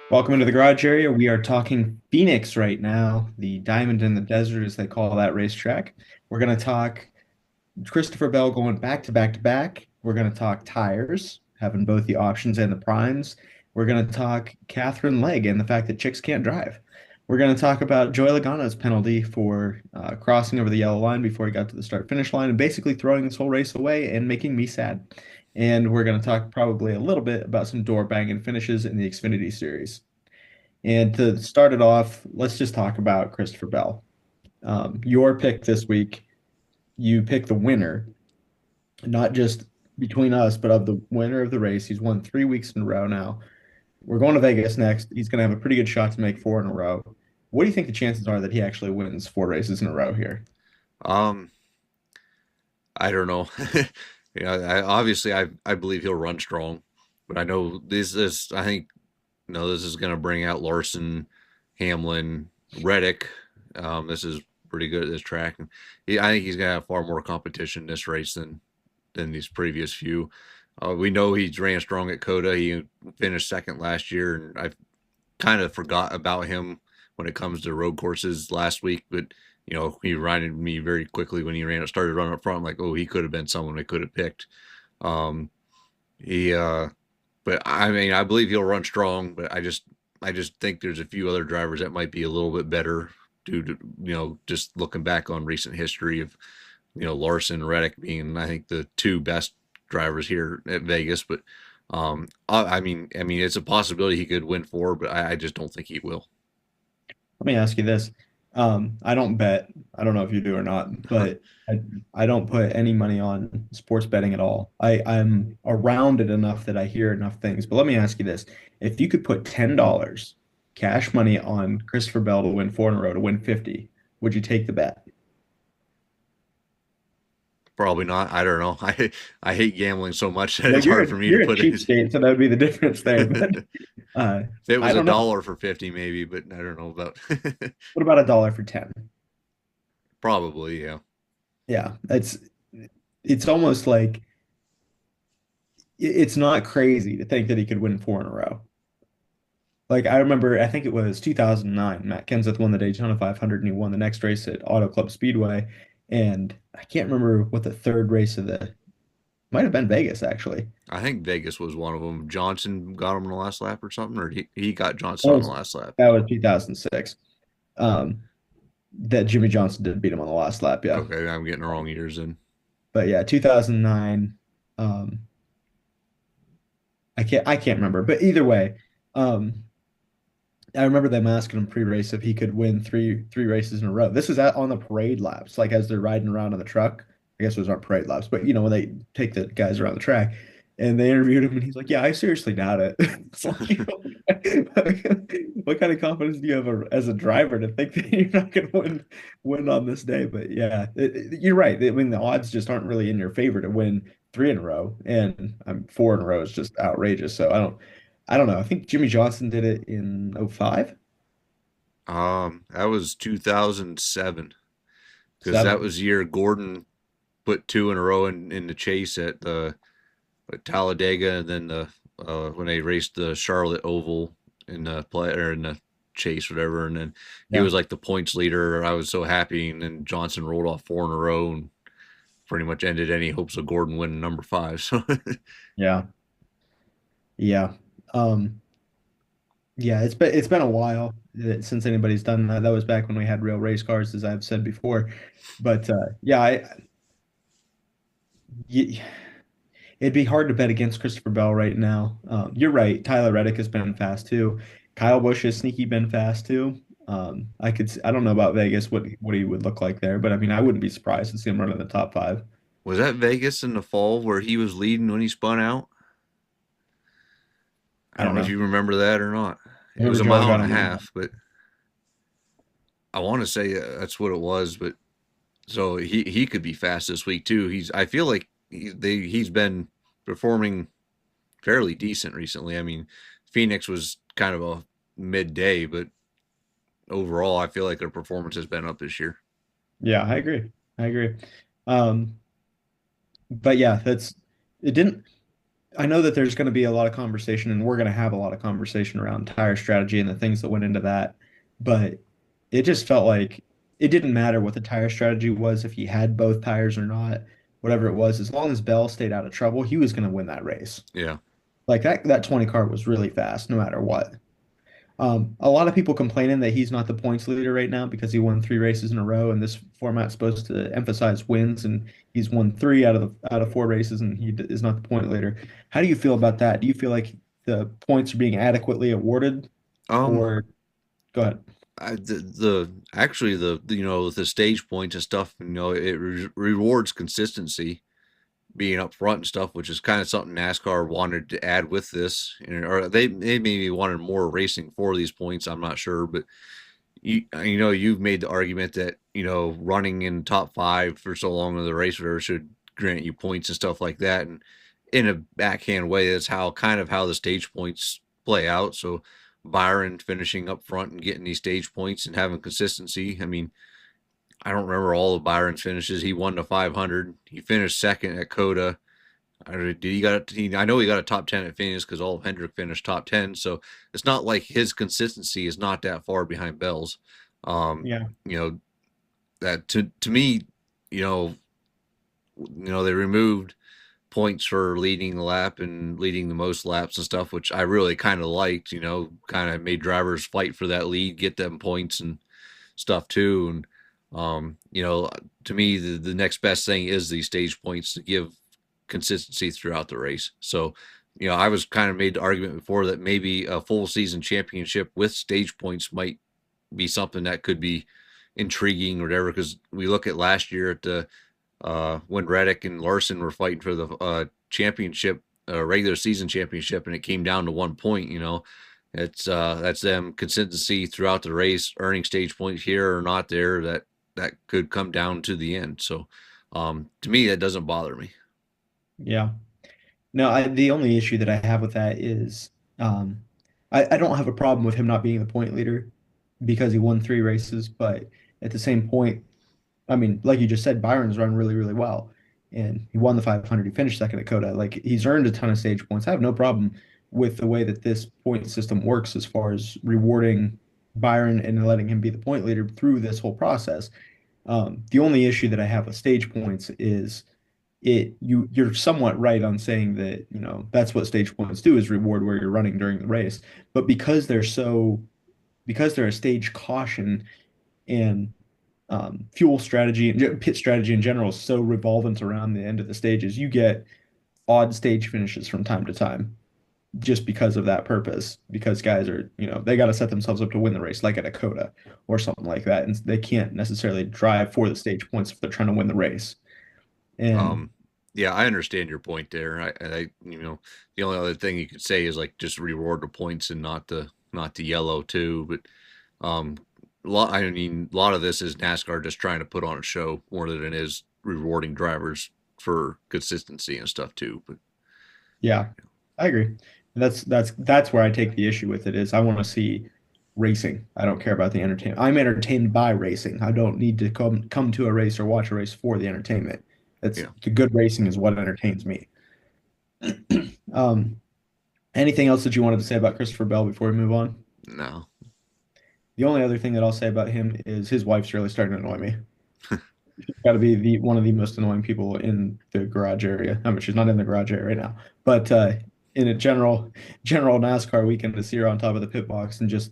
Welcome into the garage area. We are talking Phoenix right now, the diamond in the desert, as they call that racetrack. We're going to talk Christopher Bell going back to back to back. We're going to talk tires, having both the options and the primes. We're going to talk Catherine Legg and the fact that chicks can't drive. We're going to talk about Joey Logano's penalty for crossing over the yellow line before he got to the start finish line and basically throwing this whole race away and making me sad. And we're going to talk probably a little bit about some door banging finishes in the Xfinity series. And to start it off, let's just talk about Christopher Bell. Your pick this week, you pick the winner, not just between us, but of the winner of the race. He's won 3 weeks in a row now. We're going to Vegas next. He's going to have a pretty good shot to make four in a row. What do you think the chances are that he actually wins four races in a row here? Um, I don't know. Obviously I believe he'll run strong, but I know this is I think this is going to bring out Larson, Hamlin, Reddick. This is pretty good at this track. And I think he's going to have far more competition this race than these previous few. We know he's ran strong at Coda. He finished second last year, and I kind of forgot about him when it comes to road courses last week, but he reminded me very quickly when he started running up front. I'm like, oh, he could have been someone I could have picked. Um, he, but I mean, I believe he'll run strong, but I just think there's a few other drivers that might be a little bit better due to, just looking back on recent history of, Larson, Reddick being, I think, the two best drivers here at Vegas. But I mean, it's a possibility he could win four, but I just don't think he will. Let me ask you this. I don't bet. I don't know if you do or not, but I don't put any money on sports betting at all. I'm around it enough that I hear enough things. But let me ask you this. If you could put $10 cash money on Christopher Bell to win four in a row to win 50, would you take the bet? Probably not. I don't know. I hate gambling so much that Well, it's hard for me to you're a put it. cheapskate, so that would be the difference there. But uh, If it I was a don't know. dollar for 50, maybe, but I don't know about. What about a dollar for 10? Probably, yeah. Yeah, it's almost like it's not crazy to think that he could win four in a row. Like I remember, I think it was 2009. Matt Kenseth won the Daytona 500, and he won the next race at Auto Club Speedway. And I can't remember what the third race of the might have been Vegas actually. I think Vegas was one of them. Johnson got him on the last lap or something, or he got That Johnson on the was last lap. that was 2006. Um, that Jimmy Johnson did beat him on the last lap, yeah. Okay, I'm getting the wrong years in. But yeah, 2009. I can't remember, but either way, um, I remember them asking him pre-race if he could win three races in a row. This is on the parade laps, like as they're riding around on the truck. I guess those aren't parade laps, but when they take the guys around the track, and they interviewed him, and he's like, "Yeah, I seriously doubt it." It's like, what kind of confidence do you have as a driver to think that you're not going to win on this day? But yeah, you're right. I mean, the odds just aren't really in your favor to win three in a row, and four in a row is just outrageous. So I don't know. I think Jimmy Johnson did it in '05, That was 2007 because that '07. was the year Gordon put two in a row in the chase at Talladega, and then when they raced the Charlotte Oval in the play or in the chase, whatever, and then he Yeah. was like the points leader. I was so happy, and then Johnson rolled off four in a row and pretty much ended any hopes of Gordon winning number five. So Yeah. Yeah. Um, yeah, it's been a while since anybody's done that. That was back when we had real race cars, as I've said before. But yeah, y it'd be hard to bet against Christopher Bell right now. You're right. Tyler Reddick has been fast too. Kyle Busch has sneaky been fast too. I don't know about Vegas, what he would look like there, but I mean, I wouldn't be surprised to see him run in the top five. was that Vegas in the fall where he was leading when he spun out? I I don't don't know if know. you remember that or not. It was Whoever a Joe mile and a Logano won. half, but I want to say that's what it was. But so he could be fast this week too. I feel like he's been performing fairly decent recently. I mean, Phoenix was kind of a midday, but overall, I feel like their performance has been up this year. Yeah, I agree. I agree. Um, but yeah, it didn't. I know that there's going to be a lot of conversation, and we're going to have a lot of conversation around tire strategy and the things that went into that. But it just felt like it didn't matter what the tire strategy was, if he had both tires or not, whatever it was, as long as Bell stayed out of trouble, he was going to win that race. Yeah. Like that 20 car was really fast, no matter what. A lot of people complaining that he's not the points leader right now because he won 3 races in a row, and this format's supposed to emphasize wins, and he's won 3 out of 4 races, and is not the point leader. How do you feel about that? Do you feel like the points are being adequately awarded, Um, or go ahead? the actually the stage points and stuff, it rewards consistency, being up front and stuff, which is kind of something NASCAR wanted to add with this, or they maybe wanted more racing for these points. I'm not sure, but you've made the argument that running in top five for so long in the race whatever should grant you points and stuff like that, and in a backhand way, that's how the stage points play out. So Byron finishing up front and getting these stage points and having consistency. I mean, I don't remember all of Byron's finishes. He won the 500. He finished second at Coda. I know he got a top 10 at Phoenix because all of Hendrick finished top 10. So it's not like his consistency is not that far behind Bell's. Yeah, You know that to me, you know, they removed points for leading the lap and leading the most laps and stuff, which I really kind of liked. Kind of made drivers fight for that lead, get them points and stuff too. And to me, the next best thing is these stage points to give consistency throughout the race. So, I was kind of made the argument before that maybe a full season championship with stage points might be something that could be intriguing or whatever. Because we look at last year at the when Reddick and Larson were fighting for the championship, regular season championship, and it came down to 1 point. That's them consistency throughout the race, earning stage points here or not there. That could come down to the end. So, to me, that doesn't bother me. yeah. No, the only issue that I have with that is um, I don't have a problem with him not being the point leader because he won 3 races, but at the same point, I mean, like you just said, Byron's run really, really well, and he won the 500. He finished second at Coda. Like he's earned a ton of stage points. I have no problem with the way that this point system works as far as rewarding Byron and letting him be the point leader through this whole process. The only issue that I have with stage points is you're somewhat right on saying that, that's what stage points do is reward where you're running during the race. But because they're a stage caution and fuel strategy and pit strategy in general is so revolvent around the end of the stages, you get odd stage finishes from time to time just because of that purpose. Because guys are, they got to set themselves up to win the race, like at a Coda or something like that, and they can't necessarily drive for the stage points if they're trying to win the race. And Um, yeah, I understand your point there. The only other thing you could say is like just reward the points and not the yellow too. But a lot of this is NASCAR just trying to put on a show more than it is rewarding drivers for consistency and stuff too. But yeah, I agree. That's where I take the issue with it is I want to see racing. I don't care about the entertainment. I'm entertained by racing. I don't need to come to a race or watch a race for the entertainment. It's yeah, the good racing is what entertains me. Um, Anything else that you wanted to say about Christopher Bell before we move on? no, The only other thing that I'll say about him is his wife's really starting to annoy me. She's got to be the one of the most annoying people in the garage area. I mean, she's not in the garage area right now, but in a general NASCAR weekend to see her on top of the pit box and just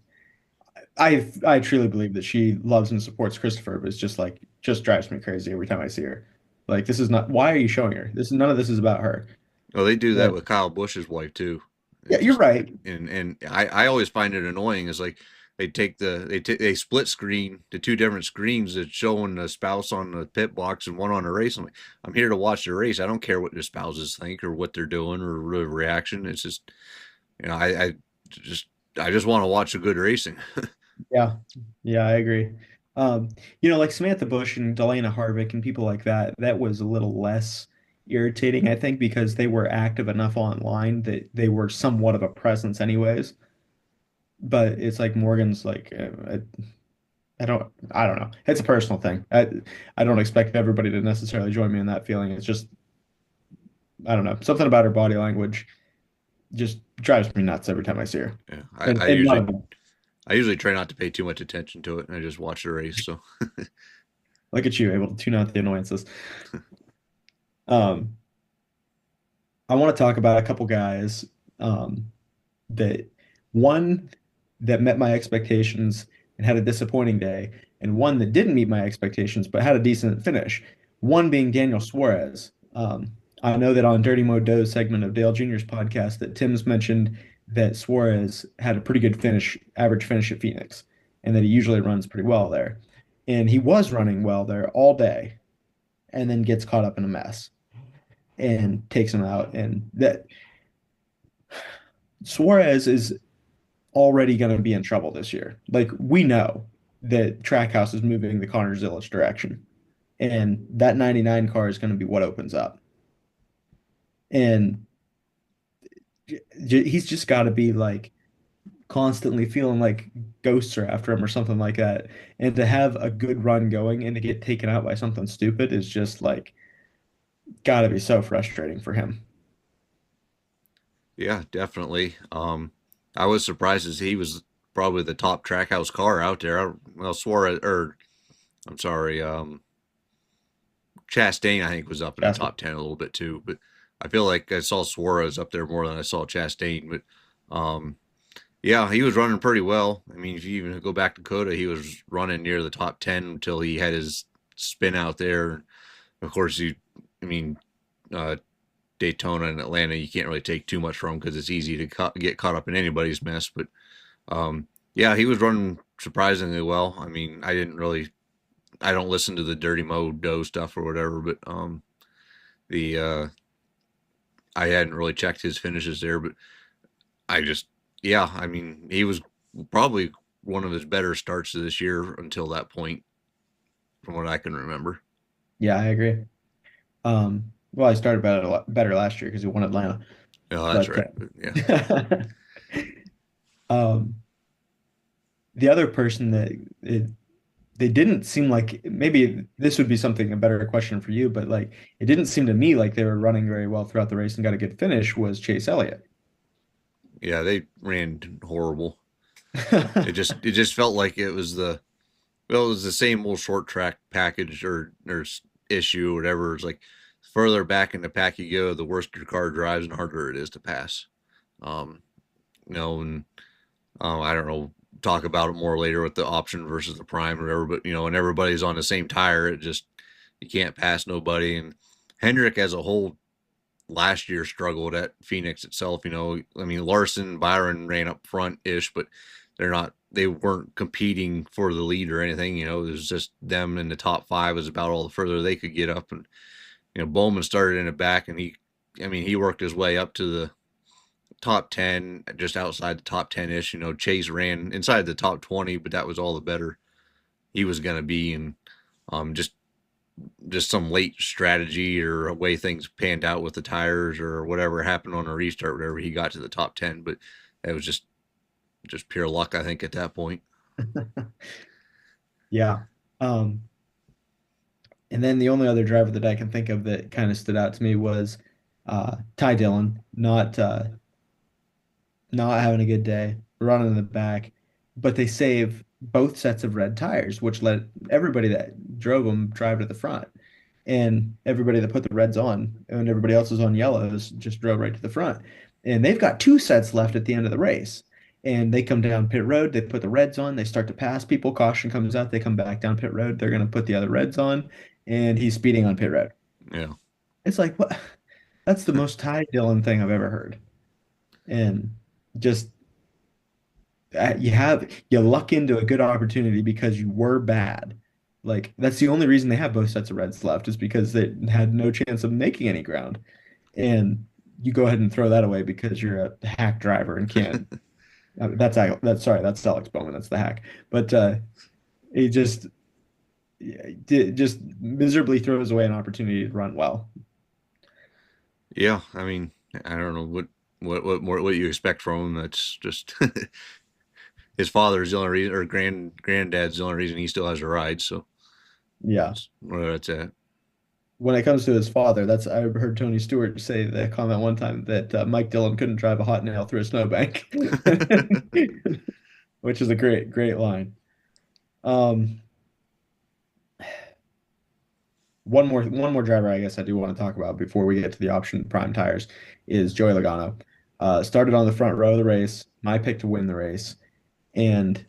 I truly believe that she loves and supports Christopher, but it's just drives me crazy every time I see her. Like this is not why are you showing her? None of this is about her. well, they do that Like, with Kyle Busch's wife too. yeah, It's you're just right. and I always find it annoying. Is like they split screen to two different screens that's showing the spouse on the pit box and one on the race. I'm here to watch the race. I don't care what the spouses think or what they're doing or the reaction. It's just just I just want to watch a good racing. Yeah. Yeah, I agree. Um, like Samantha Bush and Delana Harvick and people like that, that was a little less irritating, I think, because they were active enough online that they were somewhat of a presence anyways. But it's like Morgan's like I don't know. It's a personal thing. I don't expect everybody to necessarily join me in that feeling. It's just I don't know, something about her body language just drives me nuts every time I see her. Yeah, And none of them, I usually try not to pay too much attention to it, and I just watch the race. So look at you, able to tune out the annoyances. Um, I want to talk about a couple guys um, that one that met my expectations and had a disappointing day, and one that didn't meet my expectations but had a decent finish. One being Daniel Suarez. I know that on Dirty Mo Doe's segment of Dale Jr.'s podcast that Tim's mentioned that Suarez had a pretty good finish, average finish at Phoenix, and that he usually runs pretty well there. And he was running well there all day, and then gets caught up in a mess and takes him out. And that Suarez is already going to be in trouble this year. Like we know that Trackhouse is moving the Connor Zilic direction, and that 99 car is going to be what opens up. And he's just got to be like constantly feeling like ghosts are after him or something like that. And to have a good run going and to get taken out by something stupid is just like got to be so frustrating for him. yeah, definitely. I was surprised as he was probably the top Trackhouse car out there. Well, Suarez, or I'm sorry, Chastain, I think was up in the Jasper. top 10 a little bit too, but I feel like I saw Suarez up there more than I saw Chastain. But yeah, he was running pretty well. I mean, if you even go back to Coda, he was running near the top 10 until he had his spin out there. Of course, I mean, uh, Daytona and Atlanta, you can't really take too much from because it's easy to get caught up in anybody's mess. But yeah, he was running surprisingly well. I mean, I don't listen to the Dirty Mo Doe stuff or whatever, but the I hadn't really checked his finishes there, but I just, yeah, I mean, he was probably one of his better starts this year until that point, from what I can remember. Yeah, I agree. Well, I started better last year because he won Atlanta. Oh, that's But right. But yeah, um, the other person that they didn't seem like maybe this would be something a better question for you, but like it didn't seem to me like they were running very well throughout the race and got a good finish was Chase Elliott. yeah, they ran horrible. It just felt like it was it was the same old short track package or issue or whatever. It's like further back in the pack you go, the worse your car drives and harder it is to pass. Um, and I don't know, talk about it more later with the option versus the prime or whatever. But when everybody's on the same tire, it just you can't pass nobody. And Hendrick as a whole last year struggled at Phoenix itself. I mean Larson, Byron ran up front ish, but they weren't competing for the lead or anything. It was just them in the top five was about all the further they could get up. And Bowman started in the back, and he worked his way up to the top 10, just outside the top 10 ish. Chase ran inside the top 20, but that was all the better he was going to be. And just some late strategy or a way things panned out with the tires or whatever happened on a restart, whatever, he got to the top 10. But it was just pure luck, I think, at that point. Yeah. Um, and then the only other driver that I can think of that kind of stood out to me was Ty Dillon, not having a good day, running in the back, but they save both sets of red tires, which let everybody that drove them drive to the front. And everybody that put the reds on and everybody else was on yellows just drove right to the front. And they've got two sets left at the end of the race. And they come down pit road, they put the reds on, they start to pass people, caution comes out, they come back down pit road, they're going to put the other reds on, and he's speeding on pit road. Yeah. It's like, what? That's the most Ty Dillon thing I've ever heard. And just you luck into a good opportunity because you were bad. Like that's the only reason they have both sets of reds left is because they had no chance of making any ground. And you go ahead and throw that away because you're a hack driver and can't. That's sorry, that's Alex Bowman. That's the hack. But he just miserably throws away an opportunity to run well. Yeah. I mean, I don't know what you expect from him. That's just his father's the only reason, or granddad's the only reason he still has a ride. So Yeah. that's where that's at. when it comes to his father, that's I heard Tony Stewart say the comment one time that Mike Dillon couldn't drive a hot nail through a snowbank, which is a great line. Um, one more driver I guess I do want to talk about before we get to the option prime tires is Joey Logano. Started on the front row of the race, my pick to win the race, and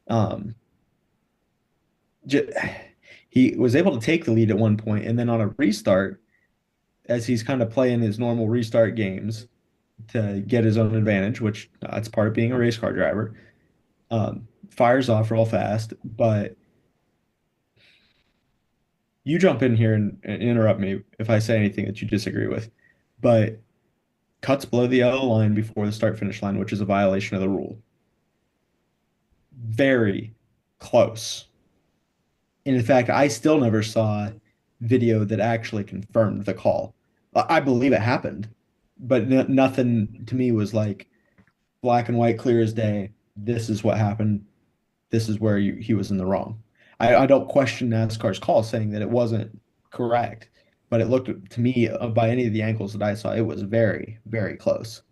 um, j he was able to take the lead at one point, and then on a restart, as he's kind of playing his normal restart games to get his own advantage, which that's part of being a race car driver. Fires off real fast, but you jump in here and interrupt me if I say anything that you disagree with. But cuts below the yellow line before the start finish line, which is a violation of the rule. Very close. And in fact, I still never saw video that actually confirmed the call. I believe it happened, but nothing to me was like black and white, clear as day. This is what happened. This is where he was in the wrong. I don't question NASCAR's call saying that it wasn't correct, but it looked to me by any of the angles that I saw, it was very close.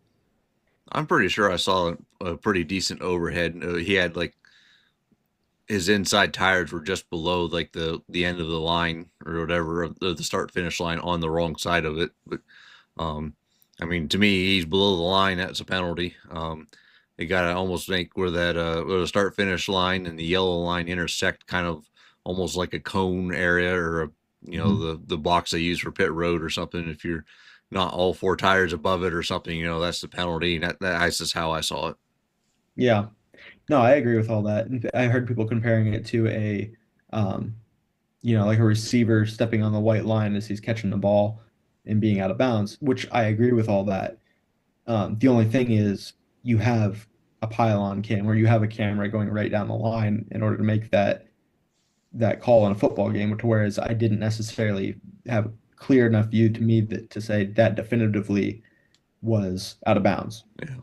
I'm pretty sure I saw a pretty decent overhead. He had like his inside tires were just below like the end of the line or whatever of the start finish line on the wrong side of it. But um, I mean, to me, he's below the line. That's a penalty. They got to almost make where the start finish line and the yellow line intersect, kind of almost like a cone area or Mhm. the box they use for pit road or something. If you're not all four tires above it or something, that's the penalty. And that's just how I saw it. Yeah. No, I agree with all that. I heard people comparing it to um, like a receiver stepping on the white line as he's catching the ball and being out of bounds, which I agree with all that. The only thing is you have a pylon cam or you have a camera going right down the line in order to make that call in a football game, to whereas I didn't necessarily have a clear enough view to me that to say that definitively was out of bounds Yeah.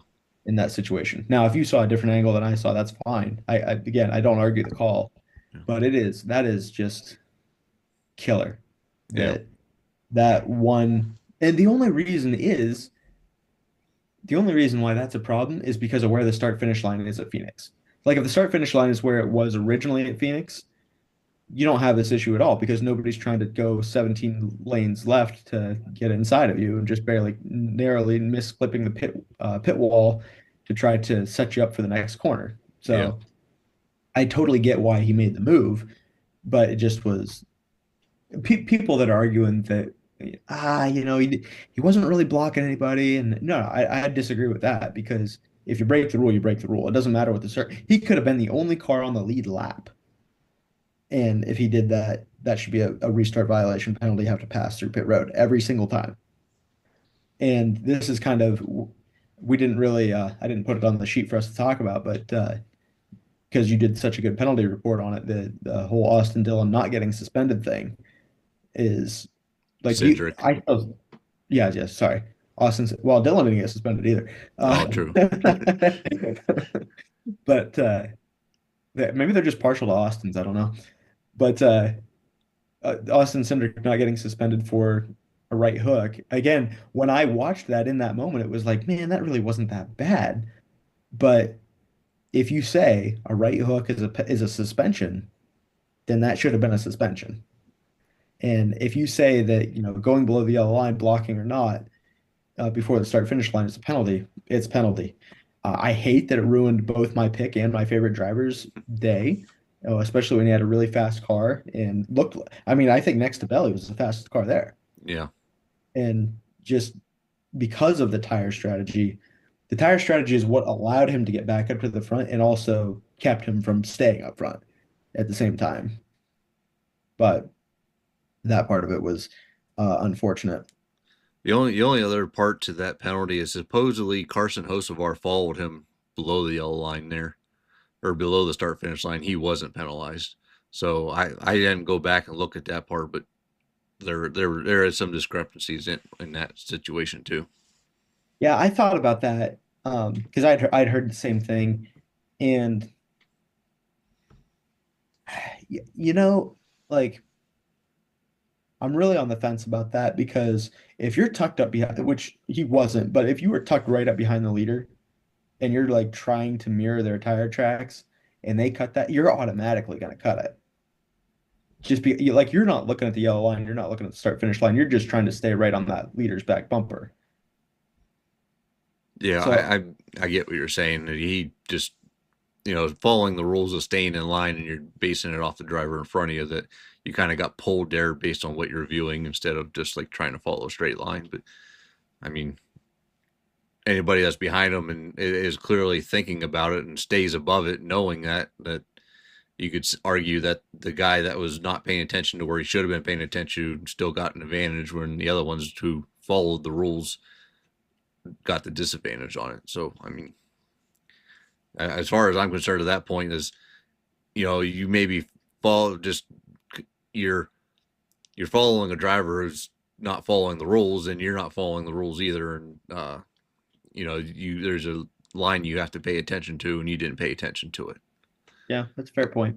in that situation. Now, if you saw a different angle than I saw, that's fine. Again, I don't argue the call, Yeah. but that is just killer. Yeah. That one, and the only reason why that's a problem is because of where the start finish line is at Phoenix. Like if the start finish line is where it was originally at Phoenix, you don't have this issue at all because nobody's trying to go 17 lanes left to get inside of you and just barely narrowly misclipping the pit wall to try to set you up for the next corner. Yeah. So I totally get why he made the move, but it just was people that are arguing that he wasn't really blocking anybody, and no, I disagree with that because if you break the rule, you break the rule. It doesn't matter what the cert. He could have been the only car on the lead lap. And if he did that, that should be a restart violation penalty, have to pass through pit road every single time. And this is kind of, we didn't really, I didn't put it on the sheet for us to talk about, but because you did such a good penalty report on it, the whole Austin Dillon not getting suspended thing is like Cindric. yeah, sorry. Well, Dillon didn't get suspended either. Oh, true. But maybe they're just partial to Austin's. I don't know. But Austin Cindric not getting suspended for a right hook. Again, when I watched that in that moment, it was like, man, that really wasn't that bad. But if you say a right hook is a suspension, then that should have been a suspension. And if you say that, going below the yellow line, blocking or not, before the start finish line is a penalty, it's penalty. I hate that it ruined both my pick and my favorite driver's day, especially when he had a really fast car and looked. I mean, I think next to Belly was the fastest car there, Yeah. and just because of the tire strategy is what allowed him to get back up to the front and also kept him from staying up front at the same time. But that part of it was unfortunate. The only other part to that penalty is supposedly Carson Hocevar followed him below the yellow line there, or below the start finish line. He wasn't penalized. So I didn't go back and look at that part, but there is some discrepancies in that situation too. Yeah, I thought about that because I'd heard the same thing, and you know, like I'm really on the fence about that because if you're tucked up behind, which he wasn't, but if you were tucked right up behind the leader and you're like trying to mirror their tire tracks and they cut that, you're automatically going to cut it. Just be like you're not looking at the yellow line, you're not looking at the start finish line, you're just trying to stay right on that leader's back bumper. Yeah, So I get what you're saying. He just, following the rules of staying in line, and you're basing it off the driver in front of you, that you kind of got pulled there based on what you're viewing instead of just like trying to follow a straight line. But I mean, anybody that's behind him and is clearly thinking about it and stays above it, knowing that you could argue that the guy that was not paying attention to where he should have been paying attention still got an advantage, when the other ones who followed the rules got the disadvantage on it. So I mean, as far as I'm concerned, at that point is, you maybe follow just you're you're following a driver who's not following the rules, and you're not following the rules either, and you there's a line you have to pay attention to, and you didn't pay attention to it. yeah, that's a fair point.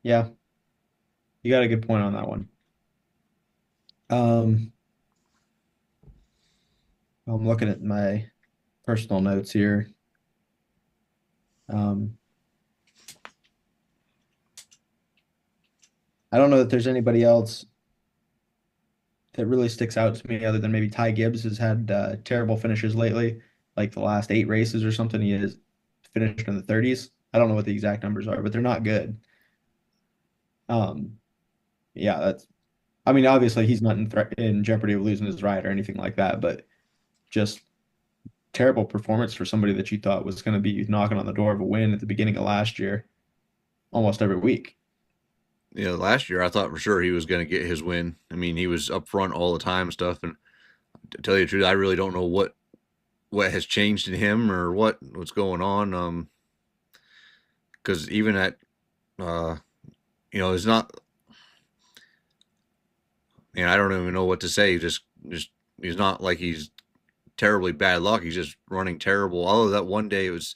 Yeah, you got a good point on that one. Um, I'm looking at my personal notes here. Um, I don't know that there's anybody else that really sticks out to me other than maybe Ty Gibbs has had terrible finishes lately, like the last 8 races or something. He has finished in the 30s. I don't know what the exact numbers are, but they're not good. Um, yeah, that's. I mean, obviously he's not in jeopardy of losing his ride or anything like that, but just terrible performance for somebody that you thought was going to be knocking on the door of a win at the beginning of last year, almost every week. Last year I thought for sure he was going to get his win. I mean, he was up front all the time and stuff. And to tell you the truth, I really don't know what has changed in him or what's going on. Because even at, uh, it's not. Man, I don't even know what to say. Just he's not like he's terribly bad luck. He's just running terrible. Although that one day it was,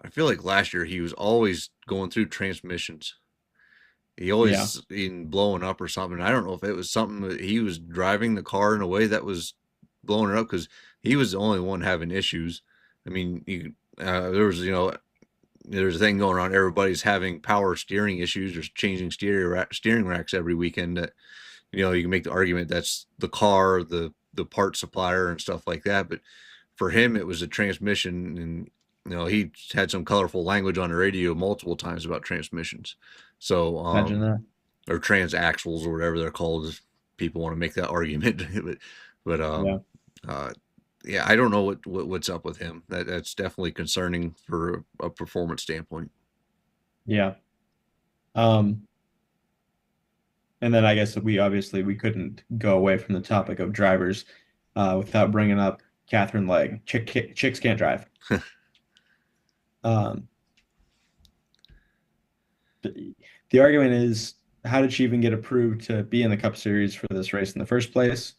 I feel like last year he was always going through transmissions. He Yeah, always in blowing up or something. I don't know if it was something that he was driving the car in a way that was blowing it up, because he was the only one having issues. I mean, there was there's a thing going on. Everybody's having power steering issues or changing steering racks every weekend. That you can make the argument that's the car, the part supplier, and stuff like that. But for him, it was a transmission, and he had some colorful language on the radio multiple times about transmissions. So, imagine that. or transaxles or whatever they're called, if people want to make that argument. but Yeah, uh, yeah, I don't know what's up with him. That's definitely concerning for a performance standpoint. yeah. Um, and then I guess we obviously we couldn't go away from the topic of drivers without bringing up Catherine Legg. Chicks can't drive. Um, the argument is, how did she even get approved to be in the Cup Series for this race in the first place?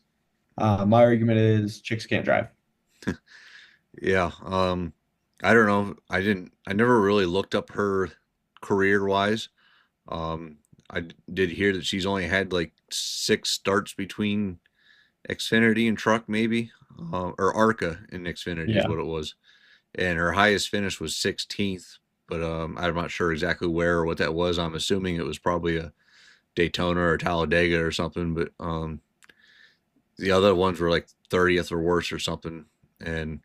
My argument is chicks can't drive. Yeah, I don't know. I never really looked up her career wise. I did hear that she's only had like 6 starts between Xfinity and Truck, maybe, or ARCA and Xfinity is Yeah, what it was, and her highest finish was 16th. But I'm not sure exactly where or what that was. I'm assuming it was probably a Daytona or Talladega or something. But the other ones were like 30th or worse or something. And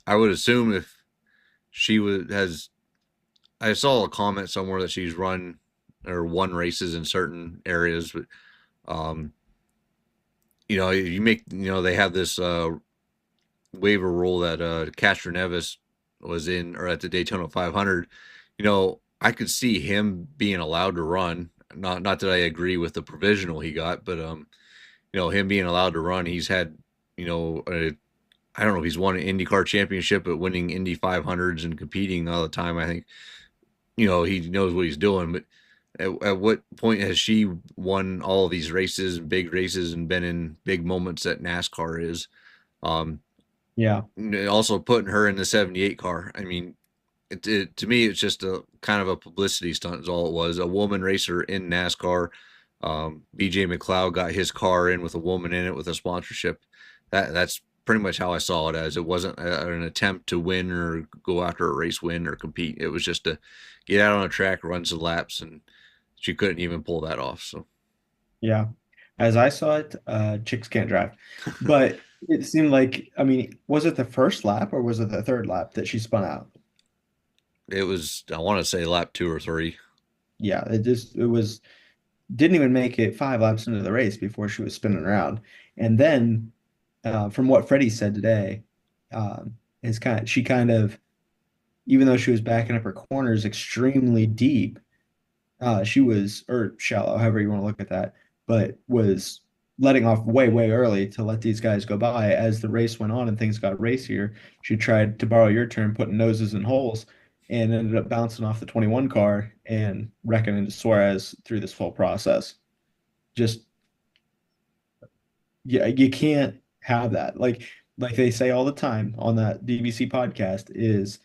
I would assume if she would has I saw a comment somewhere that she's run or won races in certain areas, but um, you make they have this waiver rule that Castro Nevis was in, or at the Daytona 500. I could see him being allowed to run. Not that I agree with the provisional he got, but him being allowed to run, he's had I don't know if he's won an IndyCar championship, but winning Indy 500s and competing all the time. I think he knows what he's doing. But at what point has she won all of these races, big races, and been in big moments that NASCAR is? Um, yeah, Also putting her in the 78 car. I mean, to me, it's just a kind of a publicity stunt. Is all it was. A woman racer in NASCAR. BJ McLeod got his car in with a woman in it with a sponsorship. That's pretty much how I saw it as. It wasn't an attempt to win or go after a race win or compete. It was just to get out on a track, run some laps, and she couldn't even pull that off. So Yeah. As I saw it, chicks can't drive. But it seemed like, I mean, was it the first lap or was it the third lap that she spun out? it was, I want to say lap 2 or 3. Yeah, it was didn't even make it 5 laps into the race before she was spinning around. And then, from what Freddie said today, she kind of, even though she was backing up her corners extremely deep, she was, or shallow, however you want to look at that, but was letting off way, way early to let these guys go by. As the race went on and things got racier, she tried to borrow your term, putting noses in holes, and ended up bouncing off the 21 car and wrecking into Suarez through this whole process. Just, yeah, you can't have that. Like they say all the time on that DBC podcast is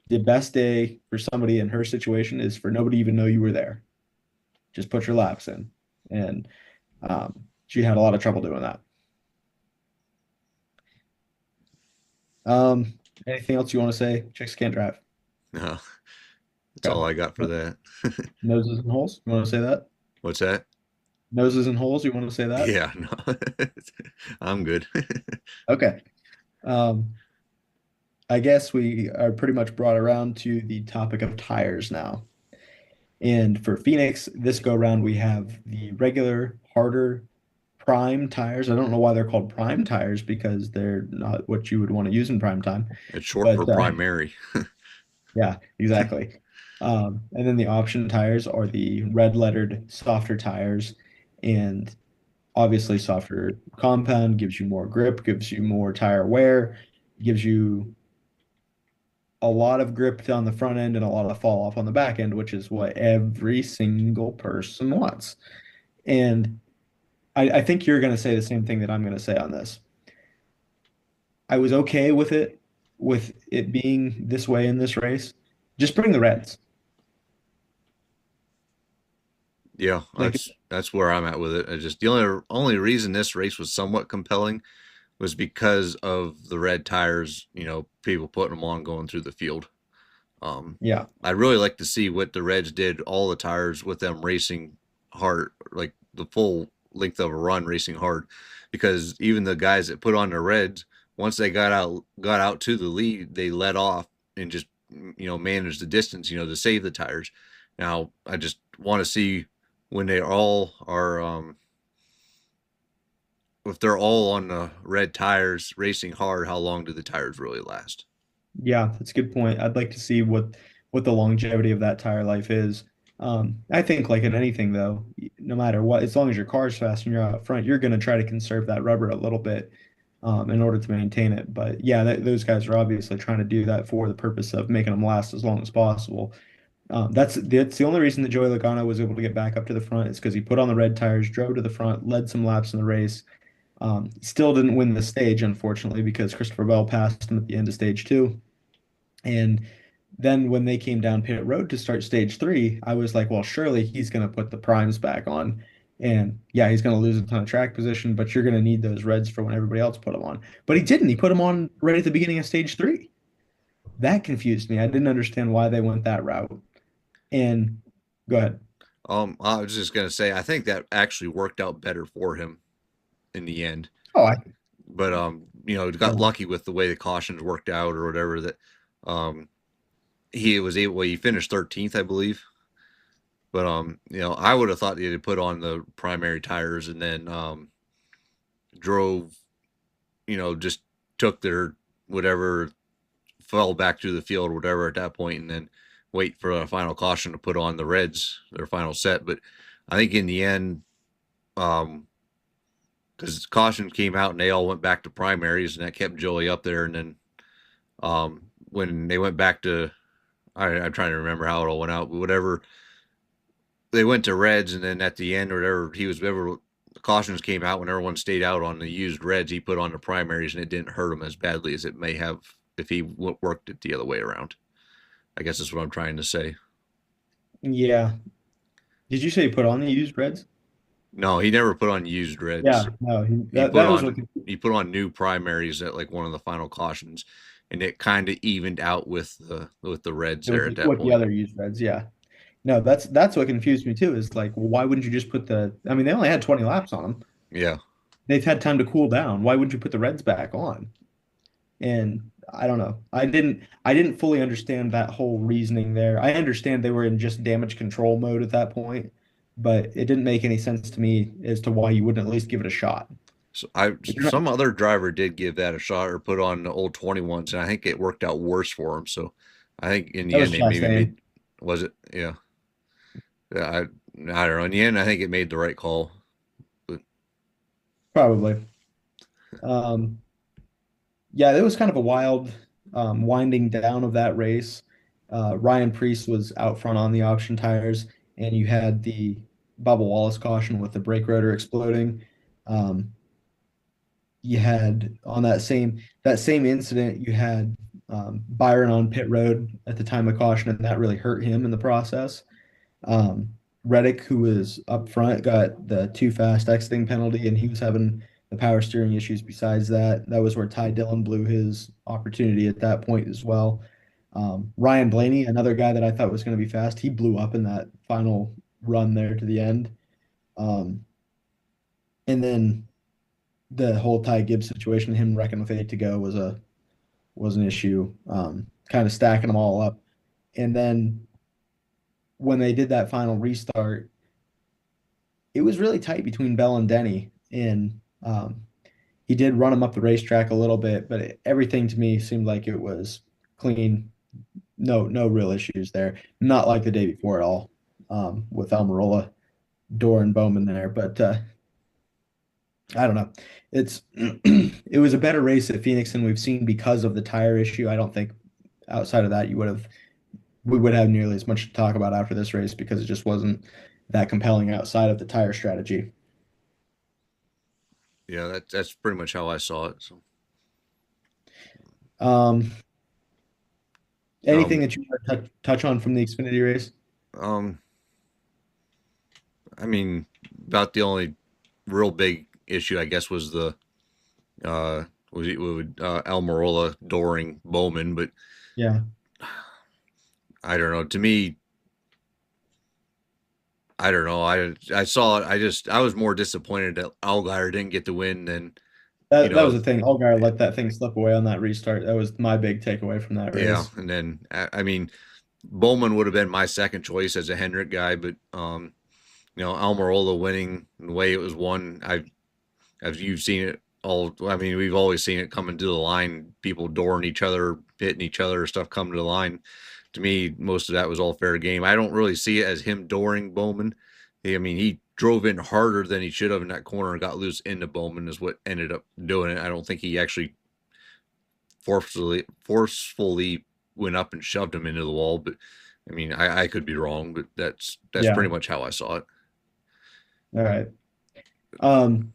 the best day for somebody in her situation is for nobody to even know you were there. Just put your laps in. And she had a lot of trouble doing that. Anything else you want to say? Chicks can't drive. No, that's Okay. all I got for that. Noses and holes. You want to say that? What's that? Noses and holes. You want to say that? Yeah, no, I'm good. Okay. Um, I guess we are pretty much brought around to the topic of tires now. And for Phoenix, this go round, we have the regular, harder prime tires. I don't know why they're called prime tires because they're not what you would want to use in prime time. It's short for But primary. yeah, exactly. And then the option tires are the red lettered softer tires. And obviously, softer compound gives you more grip, gives you more tire wear, gives you a lot of grip on the front end and a lot of fall off on the back end, which is what every single person wants. And I think you're going to say the same thing that I'm going to say on this. I was okay with it being this way in this race. Just bring the reds. Yeah, Like, that's where I'm at with it. I just the only reason this race was somewhat compelling was because of the red tires. People putting them on going through the field. Um, yeah, I'd really like to see what the Reds did all the tires with them racing hard, like the full length of a run racing hard, because even the guys that put on the Reds, once they got out to the lead, they let off and just managed the distance, to save the tires. Now I just want to see when they all are, if they're all on the red tires racing hard, how long do the tires really last? yeah, that's a good point. I'd like to see what the longevity of that tire life is. I think like in anything though, no matter what, as long as your car's fast and you're out front, you're going to try to conserve that rubber a little bit in order to maintain it. But yeah, those guys are obviously trying to do that for the purpose of making them last as long as possible. That's the only reason that Joey Logano was able to get back up to the front is because he put on the red tires, drove to the front, led some laps in the race. Still didn't win the stage, unfortunately, because Christopher Bell passed him at the end of stage two. And then when they came down pit road to start stage three, I was like, well, surely he's going to put the primes back on. And yeah, he's going to lose a ton of track position, but you're going to need those reds for when everybody else put them on. But he didn't. He put them on right at the beginning of stage three. That confused me. I didn't understand why they went that route. And go ahead. I was just gonna say, I think that actually worked out better for him in the end. Oh, But got yeah. lucky with the way the cautions worked out or whatever. That um, he was able. Well, he finished 13th, I believe. But I would have thought he had put on the primary tires and then drove. Just took their whatever, fell back to the field, or whatever at that point, and then wait for a final caution to put on the Reds their final set. But I think in the end, um, because caution came out and they all went back to primaries, and that kept Joey up there. And then when they went back to, I'm trying to remember how it all went out, but whatever, they went to Reds, and then at the end, or whatever, the cautions came out when everyone stayed out on the used Reds, he put on the primaries, and it didn't hurt him as badly as it may have if he worked it the other way around. I guess that's what I'm trying to say. Yeah. Did you say you put on the used reds? No, he never put on used reds. Yeah, no, He that put that was what on he put on new primaries at like one of the final cautions, and it kind of evened out with the reds there at that with the point. other used reds. Yeah. No, that's what confused me too. Is like, well, why wouldn't you just put the? I mean, they only had 20 laps on them. Yeah. They've had time to cool down. Why wouldn't you put the reds back on? And I don't know. I didn't fully understand that whole reasoning there. I understand they were in just damage control mode at that point, but it didn't make any sense to me as to why you wouldn't at least give it a shot. So I If you're not, some other driver did give that a shot or put on the old 21s, and I think it worked out worse for him. So I think in that the was end they maybe Chastain, made was it yeah. Yeah, I don't know. In the end, I think it made the right call. But probably. Um, yeah, it was kind of a wild winding down of that race. Ryan Preece was out front on the option tires, and you had the Bubba Wallace caution with the brake rotor exploding. Um, you had on that same incident, you had Byron on pit road at the time of caution, and that really hurt him in the process. Um, Reddick, who was up front, got the too fast exiting penalty, and he was having the power steering issues. Besides that, that was where Ty Dillon blew his opportunity at that point as well. Ryan Blaney, another guy that I thought was going to be fast, he blew up in that final run there to the end. Um, and then the whole Ty Gibbs situation, him wrecking with 8 to go was an issue. Kind of stacking them all up. And then when they did that final restart, it was really tight between Bell and Denny, and he did run him up the racetrack a little bit, but everything to me seemed like it was clean. No real issues there. Not like the day before at all, with Almirola, Dorr, and Bowman there. But I don't know. It's it was a better race at Phoenix than we've seen because of the tire issue. I don't think outside of that we would have nearly as much to talk about after this race because it just wasn't that compelling outside of the tire strategy. yeah, that's pretty much how I saw it. So Um, anything um that you want to touch on from the Xfinity race? um I mean about the only real big issue I guess was the was it would Almirola Doring Bowman, but Yeah. I don't know. To me, I don't know. I saw it. I was more disappointed that Allgaier didn't get the win than you That was know. the thing. Allgaier let that thing slip away on that restart. That was my big takeaway from that Yeah, race. and then I mean Bowman would have been my second choice as a Hendrick guy, but Almirola winning the way it was won, I've you've seen it all. I mean, we've always seen it coming to the line, people dooring each other, hitting each other, stuff coming to the line. To me, most of that was all fair game. I don't really see it as him dooring Bowman. I mean, he drove in harder than he should have in that corner and got loose into Bowman is what ended up doing it. I don't think he actually forcefully went up and shoved him into the wall, but I mean, I could be wrong, but that's Yeah. pretty much how I saw it. All right. Um,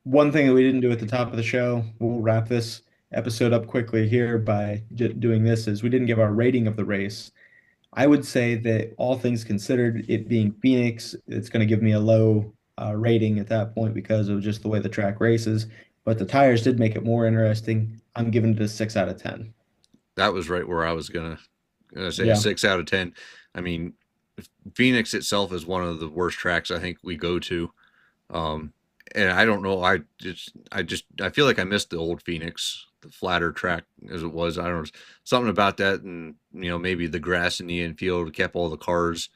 one thing that we didn't do at the top of the show, we'll wrap this episode up quickly here by doing this, is we didn't give our rating of the race. I would say that all things considered, it being Phoenix, it's going to give me a low rating at that point because of just the way the track races. But the tires did make it more interesting. I'm giving it a 6 out of 10. That was right where I was gonna say a Yeah. 6 out of 10. I mean, Phoenix itself is one of the worst tracks I think we go to. Um, and I don't know. I feel like I missed the old Phoenix, the flatter track as it was. I don't know, something about that, and maybe the grass in the infield kept all the cars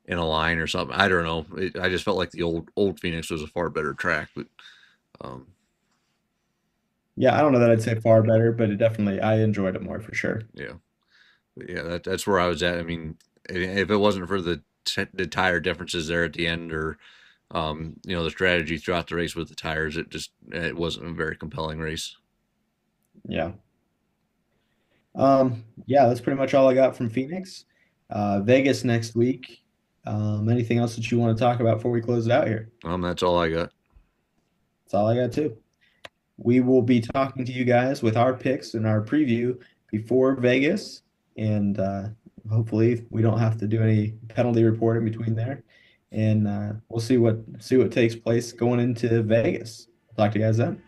in a line or something. I don't know. I just felt like the old Phoenix was a far better track, but um, Yeah, I don't know that I'd say far better, but I enjoyed it more for sure. yeah, yeah, that's where I was at. I mean, if it wasn't for the tire differences there at the end, or the strategy throughout the race with the tires, it wasn't a very compelling race. Yeah. Yeah, that's pretty much all I got from Phoenix. Vegas next week. Anything else that you want to talk about before we close it out here? That's all I got. That's all I got too. We will be talking to you guys with our picks and our preview before Vegas. and hopefully we don't have to do any penalty reporting between there. And we'll see what takes place going into Vegas. Talk to you guys then.